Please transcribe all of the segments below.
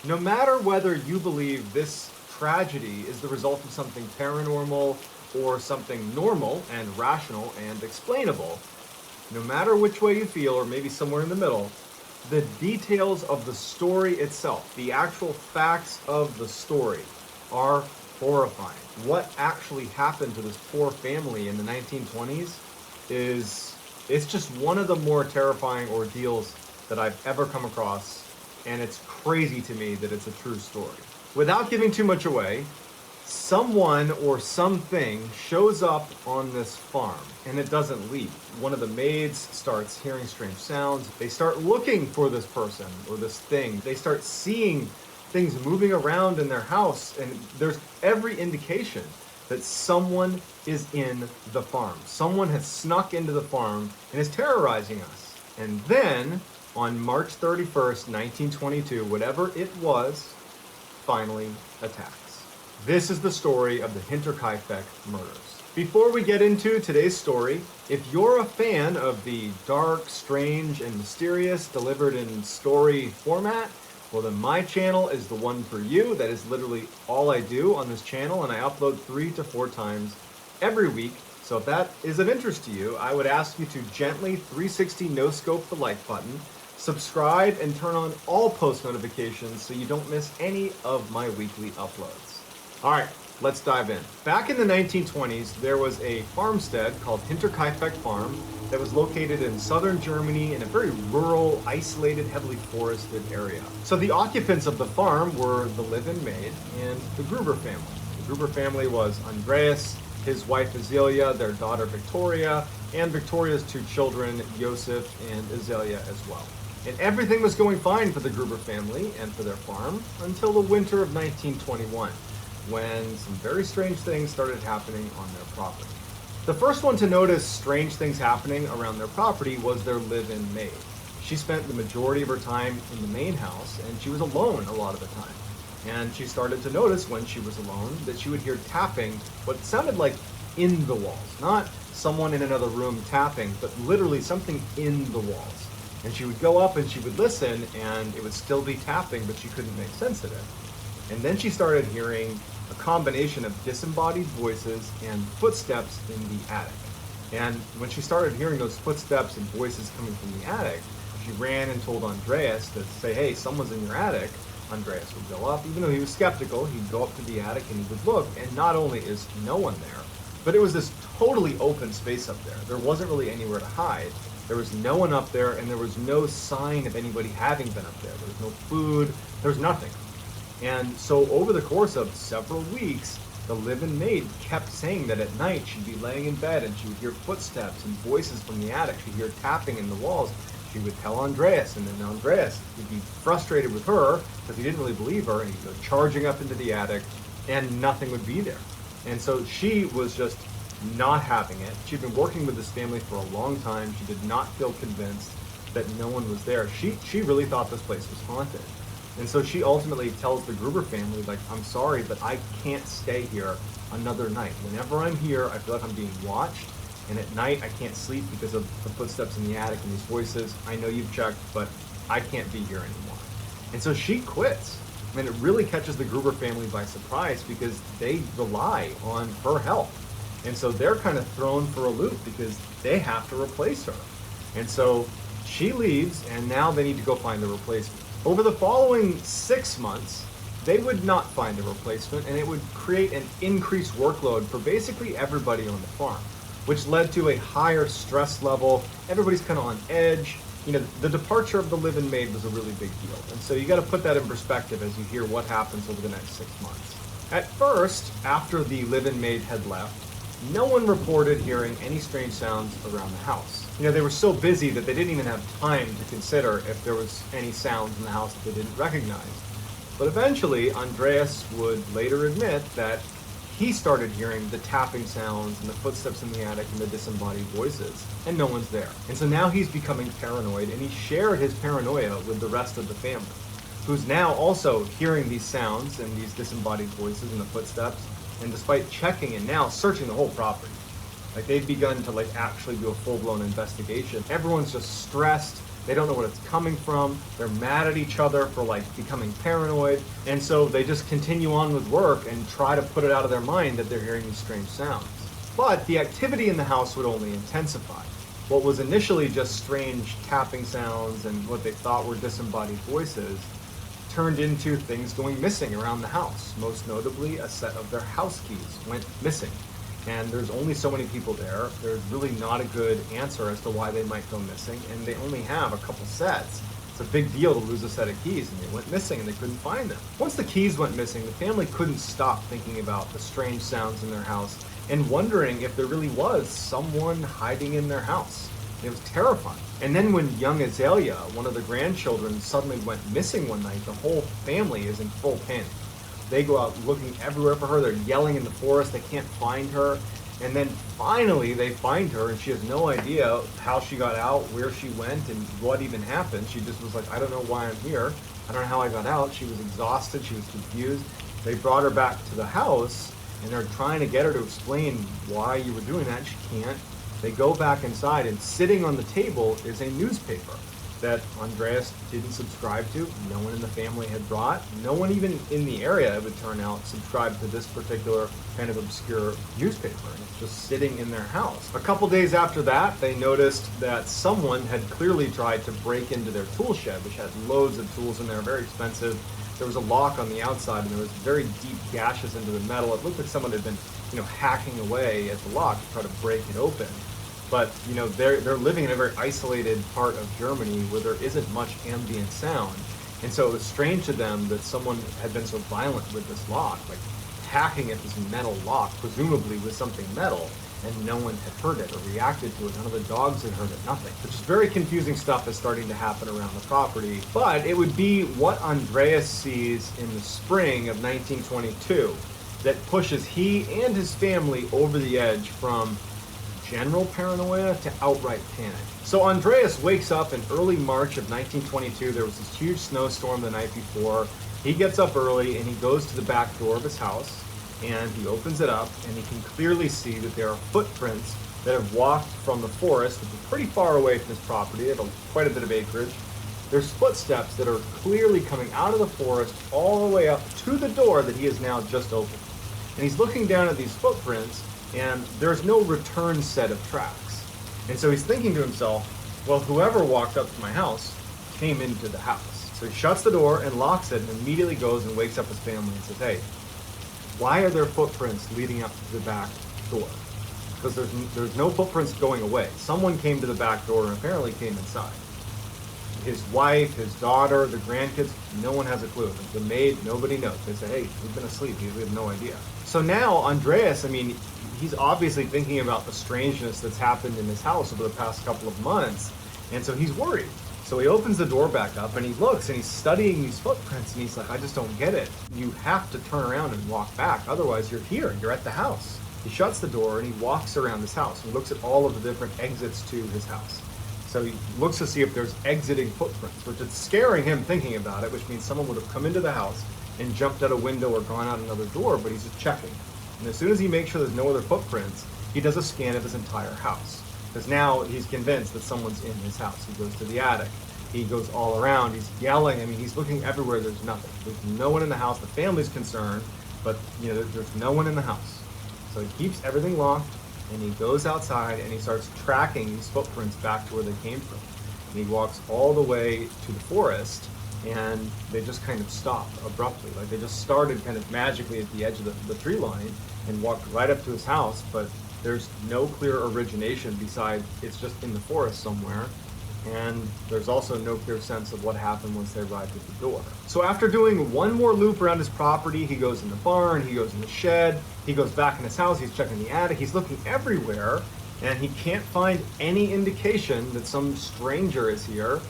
No matter whether you believe this tragedy is the result of something paranormal or something normal and rational and explainable, no matter which way you feel, or maybe somewhere in the middle, the details of the story itself, the actual facts of the story, are horrifying. What actually happened to this poor family in the 1920s is it's just one of the more terrifying ordeals that I've ever come across, and it's crazy to me that it's a true story. Without giving too much away, someone or something shows up on this farm and it doesn't leave. One of the maids starts hearing strange sounds. They start looking for this person or this thing. They start seeing things moving around in their house, and there's every indication that someone is in the farm. Someone has snuck into the farm and is terrorizing us. And then on March 31st, 1922, whatever it was, finally attacks. This is the story of the Hinterkaifeck murders. Before we get into today's story, if you're a fan of the dark, strange, and mysterious delivered in story format, well then my channel is the one for you. That is literally all I do on this channel, and I upload 3 to 4 times every week. So if that is of interest to you, I would ask you to gently 360 no-scope the like button, subscribe, and turn on all post notifications so you don't miss any of my weekly uploads. All right, let's dive in. Back in the 1920s, there was a farmstead called Hinterkaifeck Farm that was located in southern Germany in a very rural, isolated, heavily forested area. So the occupants of the farm were the live-in maid and the Gruber family. The Gruber family was Andreas, his wife Azelia, their daughter Victoria, and Victoria's 2 children, Joseph and Azelia as well. And everything was going fine for the Gruber family and for their farm until the winter of 1921. When some very strange things started happening on their property. The first one to notice strange things happening around their property was their live-in maid. She spent the majority of her time in the main house, and she was alone a lot of the time. And she started to notice when she was alone that she would hear tapping, what sounded like in the walls. Not someone in another room tapping, but literally something in the walls. And she would go up and she would listen, and it would still be tapping, but she couldn't make sense of it. And then she started hearing a combination of disembodied voices and footsteps in the attic. And when she started hearing those footsteps and voices coming from the attic, she ran and told Andreas to say, hey, someone's in your attic. Andreas would go up. Even though he was skeptical, he'd go up to the attic and he would look, and not only is no one there, but it was this totally open space up there. There wasn't really anywhere to hide. There was no one up there, and there was no sign of anybody having been up there. There was no food. There was nothing. And so over the course of several weeks, the live-in maid kept saying that at night she'd be laying in bed and she would hear footsteps and voices from the attic. She'd hear tapping in the walls. She would tell Andreas, and then Andreas would be frustrated with her because he didn't really believe her, and he'd go charging up into the attic, and nothing would be there. And so she was just not having it. She'd been working with this family for a long time. She did not feel convinced that no one was there. She really thought this place was haunted. And so she ultimately tells the Gruber family, like, I'm sorry, but I can't stay here another night. Whenever I'm here, I feel like I'm being watched. And at night, I can't sleep because of the footsteps in the attic and these voices. I know you've checked, but I can't be here anymore. And so she quits. I mean, it really catches the Gruber family by surprise because they rely on her help. And so they're kind of thrown for a loop because they have to replace her. And so she leaves, and now they need to go find a replacement. Over the following 6 months, they would not find a replacement, and it would create an increased workload for basically everybody on the farm, which led to a higher stress level. Everybody's kind of on edge. You know, the departure of the live-in maid was a really big deal. And so you got to put that in perspective as you hear what happens over the next 6 months. At first, after the live-in maid had left, no one reported hearing any strange sounds around the house. You know, they were so busy that they didn't even have time to consider if there was any sounds in the house that they didn't recognize. But eventually, Andreas would later admit that he started hearing the tapping sounds and the footsteps in the attic and the disembodied voices, and no one's there. And so now he's becoming paranoid, and he shared his paranoia with the rest of the family, who's now also hearing these sounds and these disembodied voices and the footsteps, and despite checking and now searching the whole property. Like, they've begun to actually do a full-blown investigation. Everyone's just stressed. They don't know what it's coming from. They're mad at each other for like becoming paranoid. And so they just continue on with work and try to put it out of their mind that they're hearing these strange sounds. But the activity in the house would only intensify. What was initially just strange tapping sounds and what they thought were disembodied voices turned into things going missing around the house. Most notably, a set of their house keys went missing. And there's only so many people there. There's really not a good answer as to why they might go missing, and they only have a couple sets. It's a big deal to lose a set of keys, and they went missing and they couldn't find them. Once the keys went missing, the family couldn't stop thinking about the strange sounds in their house and wondering if there really was someone hiding in their house. It was terrifying. And then when young Azalea, one of the grandchildren, suddenly went missing one night, the whole family is in full panic. They go out looking everywhere for her. They're yelling in the forest. They can't find her. And then finally they find her, and she has no idea how she got out, where she went, and what even happened. She just was like, I don't know why I'm here. I don't know how I got out. She was exhausted. She was confused. They brought her back to the house, and they're trying to get her to explain why you were doing that. She can't. They go back inside, and sitting on the table is a newspaper that Andreas didn't subscribe to. No one in the family had brought. No one even in the area, it would turn out, subscribed to this particular kind of obscure newspaper. And it's just sitting in their house. A couple days after that, they noticed that someone had clearly tried to break into their tool shed, which had loads of tools in there, very expensive. There was a lock on the outside, and there was very deep gashes into the metal. It looked like someone had been, hacking away at the lock to try to break it open. But they're living in a very isolated part of Germany where there isn't much ambient sound, and so it was strange to them that someone had been so violent with this lock, like hacking at this metal lock, presumably with something metal, and no one had heard it or reacted to it. None of the dogs had heard it, nothing. Which is very confusing stuff is starting to happen around the property. But it would be what Andreas sees in the spring of 1922 that pushes he and his family over the edge from general paranoia to outright panic. So Andreas wakes up in early March of 1922. There was this huge snowstorm the night before. He gets up early and he goes to the back door of his house and he opens it up, and he can clearly see that there are footprints that have walked from the forest, which is pretty far away from his property. They have quite a bit of acreage. There's footsteps that are clearly coming out of the forest all the way up to the door that he has now just opened. And he's looking down at these footprints, and there's no return set of tracks. And so he's thinking to himself, well, whoever walked up to my house came into the house. So he shuts the door and locks it, and immediately goes and wakes up his family and says, hey, why are there footprints leading up to the back door? Because there's no footprints going away. Someone came to the back door and apparently came inside. His wife, his daughter, the grandkids, no one has a clue. The maid, nobody knows. They say, hey, we've been asleep. We have no idea. So now Andreas, he's obviously thinking about the strangeness that's happened in his house over the past couple of months, and so he's worried. So he opens the door back up and he looks and he's studying these footprints, and he's like, I just don't get it. You have to turn around and walk back, otherwise you're here, you're at the house. He shuts the door and he walks around his house and looks at all of the different exits to his house. So he looks to see if there's exiting footprints, which is scaring him thinking about it, which means someone would have come into the house and jumped out a window or gone out another door, but he's just checking. And as soon as he makes sure there's no other footprints, he does a scan of his entire house. Because now he's convinced that someone's in his house. He goes to the attic. He goes all around. He's yelling. He's looking everywhere. There's nothing. There's no one in the house. The family's concerned, but there's no one in the house. So he keeps everything locked, and he goes outside and he starts tracking these footprints back to where they came from. And he walks all the way to the forest, and they just kind of stopped abruptly. Like they just started kind of magically at the edge of the tree line and walked right up to his house, but there's no clear origination besides it's just in the forest somewhere. And there's also no clear sense of what happened once they arrived at the door. So after doing one more loop around his property, he goes in the barn, he goes in the shed, he goes back in his house, he's checking the attic, he's looking everywhere, and he can't find any indication that some stranger is here.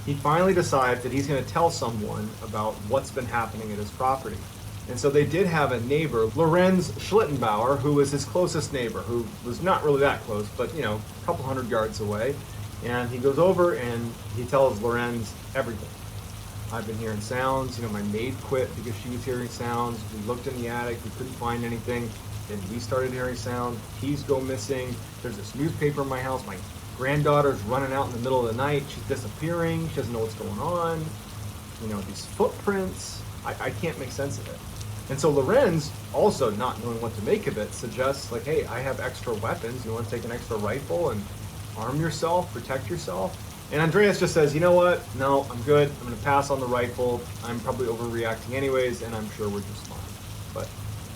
He finally decides that he's going to tell someone about what's been happening at his property. And so they did have a neighbor, Lorenz Schlittenbauer, who was his closest neighbor, who was not really that close, but a couple hundred yards away. And he goes over and he tells Lorenz everything. I've been hearing sounds. My maid quit because she was hearing sounds. We looked in the attic. We couldn't find anything. Then we started hearing sounds. Keys go missing. There's this newspaper in my house. My Granddaughter's running out in the middle of the night. She's disappearing. She doesn't know what's going on. These footprints. I can't make sense of it. And so Lorenz, also not knowing what to make of it, suggests like, hey, I have extra weapons. You want to take an extra rifle and arm yourself, protect yourself? And Andreas just says, you know what? No, I'm good. I'm going to pass on the rifle. I'm probably overreacting anyways, and I'm sure we're just fine. But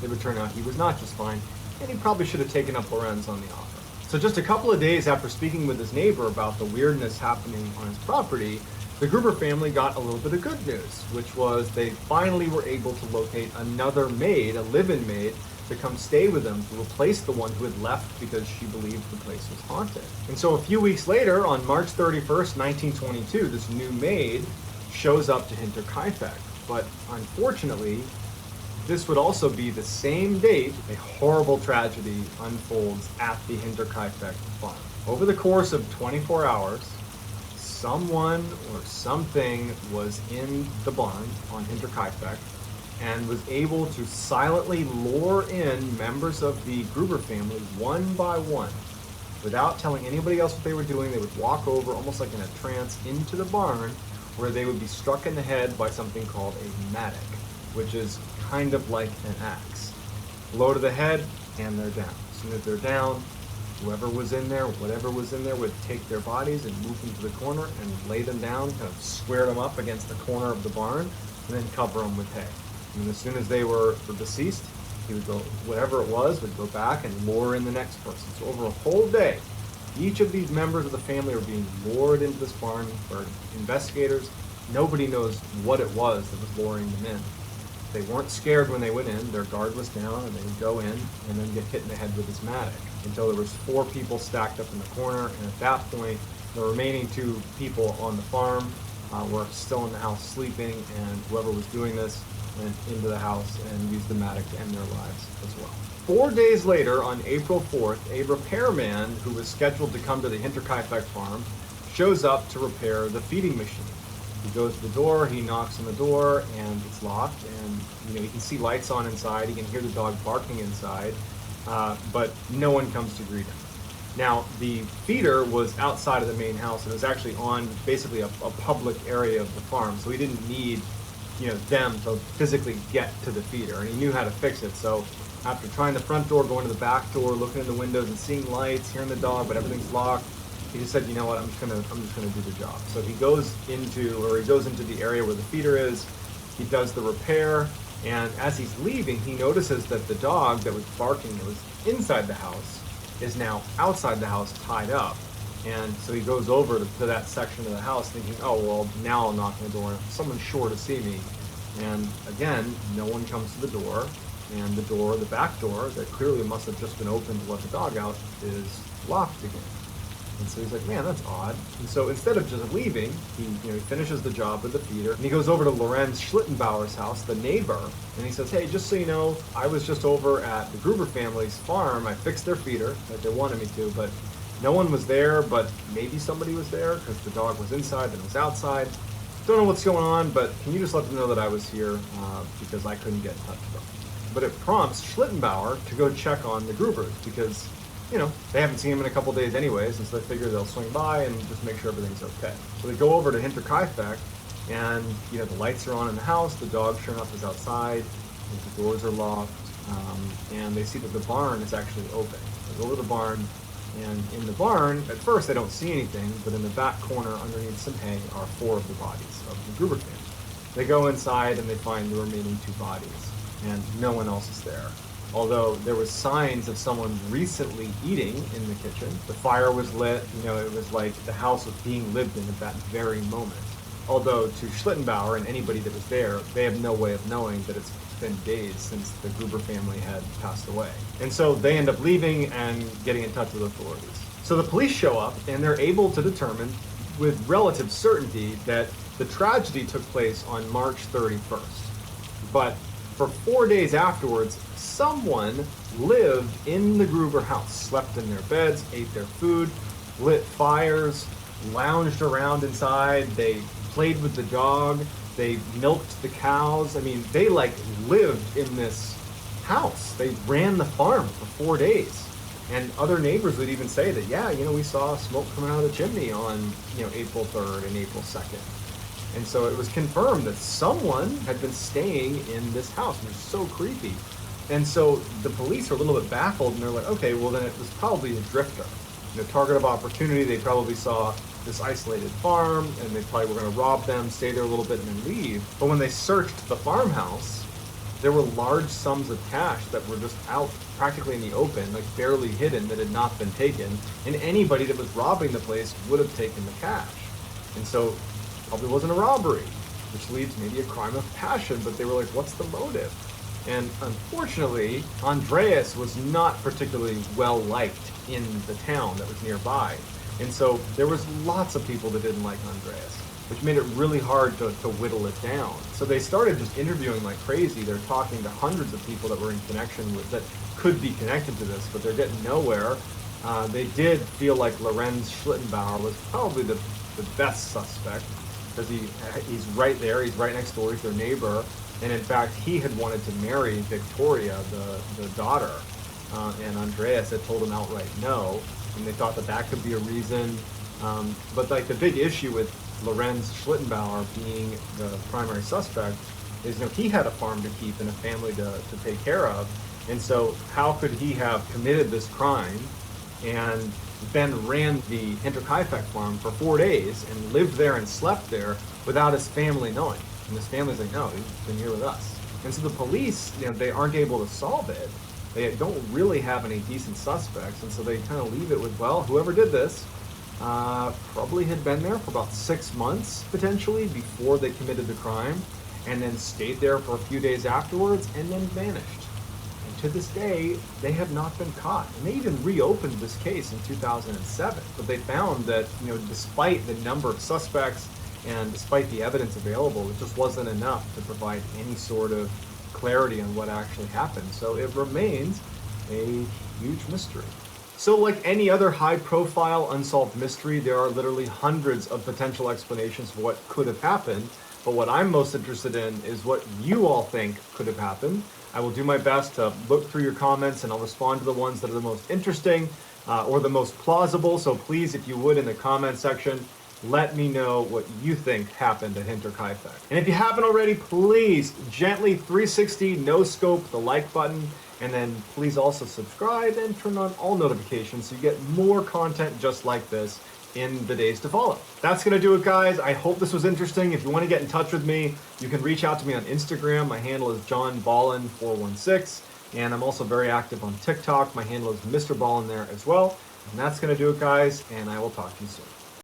it would turn out he was not just fine, and he probably should have taken up Lorenz on the offer. So just a couple of days after speaking with his neighbor about the weirdness happening on his property, the Gruber family got a little bit of good news, which was they finally were able to locate another maid, a live-in maid, to come stay with them to replace the one who had left because she believed the place was haunted. And so a few weeks later, on March 31st, 1922, this new maid shows up to Hinterkaifeck. But unfortunately, this would also be the same date a horrible tragedy unfolds at the Hinterkaifeck farm. Over the course of 24 hours, someone or something was in the barn on Hinterkaifeck and was able to silently lure in members of the Gruber family one by one. Without telling anybody else what they were doing, they would walk over, almost like in a trance, into the barn where they would be struck in the head by something called a mattock, which is kind of like an axe. Blow to the head, and they're down. As soon as they're down, whoever was in there, whatever was in there, would take their bodies and move them to the corner and lay them down, kind of square them up against the corner of the barn, and then cover them with hay. And as soon as they were deceased, he would go, whatever it was, would go back and lure in the next person. So over a whole day, each of these members of the family were being lured into this barn for investigators. Nobody knows what it was that was luring them in. They weren't scared when they went in. Their guard was down, and they would go in and then get hit in the head with this mattock until there was 4 people stacked up in the corner. And at that point, the remaining 2 people on the farm were still in the house sleeping, and whoever was doing this went into the house and used the mattock to end their lives as well. 4 days later, on April 4th, a repairman who was scheduled to come to the Hinterkaifeck farm shows up to repair the feeding machine. He goes to the door, he knocks on the door, and it's locked, and you can see lights on inside, he can hear the dog barking inside, but no one comes to greet him. Now, the feeder was outside of the main house, and it was actually on basically a public area of the farm, so he didn't need them to physically get to the feeder, and he knew how to fix it. So after trying the front door, going to the back door, looking in the windows and seeing lights, hearing the dog, but everything's locked, he just said, you know what, I'm just gonna do the job. So he goes into the area where the feeder is, he does the repair, and as he's leaving, he notices that the dog that was barking, that was inside the house, is now outside the house tied up. And so he goes over to that section of the house thinking, oh, well, now I'll knock on the door. Someone's sure to see me. And again, no one comes to the door. And the back door, that clearly must have just been opened to let the dog out, is locked again. And so he's like, man, that's odd. And so instead of just leaving, he finishes the job with the feeder, and he goes over to Lorenz Schlittenbauer's house, the neighbor, and he says, hey, just so you know, I was just over at the Gruber family's farm. I fixed their feeder, like they wanted me to, but no one was there, but maybe somebody was there because the dog was inside and it was outside. Don't know what's going on, but can you just let them know that I was here because I couldn't get in touch with them. But it prompts Schlittenbauer to go check on the Grubers because, they haven't seen him in a couple days anyways, and so they figure they'll swing by and just make sure everything's okay. So they go over to Hinterkaifeck, and, the lights are on in the house, the dog sure enough is outside, the doors are locked, and they see that the barn is actually open. They go over to the barn, and in the barn, at first they don't see anything, but in the back corner underneath some hay are 4 of the bodies of the Gruber family. They go inside and they find the remaining 2 bodies, and no one else is there. Although there was signs of someone recently eating in the kitchen. The fire was lit, it was like the house was being lived in at that very moment. Although to Schlittenbauer and anybody that was there, they have no way of knowing that it's been days since the Gruber family had passed away. And so they end up leaving and getting in touch with authorities. So the police show up and they're able to determine with relative certainty that the tragedy took place on March 31st. But for 4 days afterwards, someone lived in the Gruber house, slept in their beds, ate their food, lit fires, lounged around inside, they played with the dog, they milked the cows. I mean, they lived in this house. They ran the farm for 4 days. And other neighbors would even say that, yeah, we saw smoke coming out of the chimney on, April 3rd and April 2nd. And so it was confirmed that someone had been staying in this house, and it's so creepy. And so the police are a little bit baffled, and they're like, okay, well then it was probably a drifter. Target of opportunity, they probably saw this isolated farm, and they probably were going to rob them, stay there a little bit, and then leave. But when they searched the farmhouse, there were large sums of cash that were just out practically in the open, like barely hidden, that had not been taken. And anybody that was robbing the place would have taken the cash. And so probably wasn't a robbery, which leads maybe a crime of passion, but they were like, what's the motive? And unfortunately, Andreas was not particularly well liked in the town that was nearby. And so there was lots of people that didn't like Andreas, which made it really hard to whittle it down. So they started just interviewing like crazy. They're talking to hundreds of people that were in connection with, that could be connected to this, but they're getting nowhere. They did feel like Lorenz Schlittenbauer was probably the best suspect, because he's right there, he's right next door, he's their neighbor, and in fact he had wanted to marry Victoria, the daughter, and Andreas had told him outright no, and they thought that could be a reason. But like the big issue with Lorenz Schlittenbauer being the primary suspect is, he had a farm to keep and a family to take care of, and so how could he have committed this crime and then ran the Hinterkaifeck farm for 4 days and lived there and slept there without his family knowing? And his family's like, no, he's been here with us. And so the police, they aren't able to solve it. They don't really have any decent suspects, and so they kind of leave it with, well, whoever did this probably had been there for about 6 months, potentially, before they committed the crime, and then stayed there for a few days afterwards, and then vanished. To this day, they have not been caught. And they even reopened this case in 2007. But they found that, despite the number of suspects and despite the evidence available, it just wasn't enough to provide any sort of clarity on what actually happened. So it remains a huge mystery. So like any other high-profile unsolved mystery, there are literally hundreds of potential explanations for what could have happened. But what I'm most interested in is what you all think could have happened. I will do my best to look through your comments, and I'll respond to the ones that are the most interesting or the most plausible. So please, if you would, in the comment section, let me know what you think happened at Hinterkaifeck. And if you haven't already, please gently 360 no scope the like button, and then please also subscribe and turn on all notifications so you get more content just like this in the days to follow. That's gonna do it, guys. I hope this was interesting. If you want to get in touch with me, you can reach out to me on Instagram. My handle is johnballin416, and I'm also very active on TikTok. My handle is Mr. Ballin there as well. And that's gonna do it, guys, and I will talk to you soon.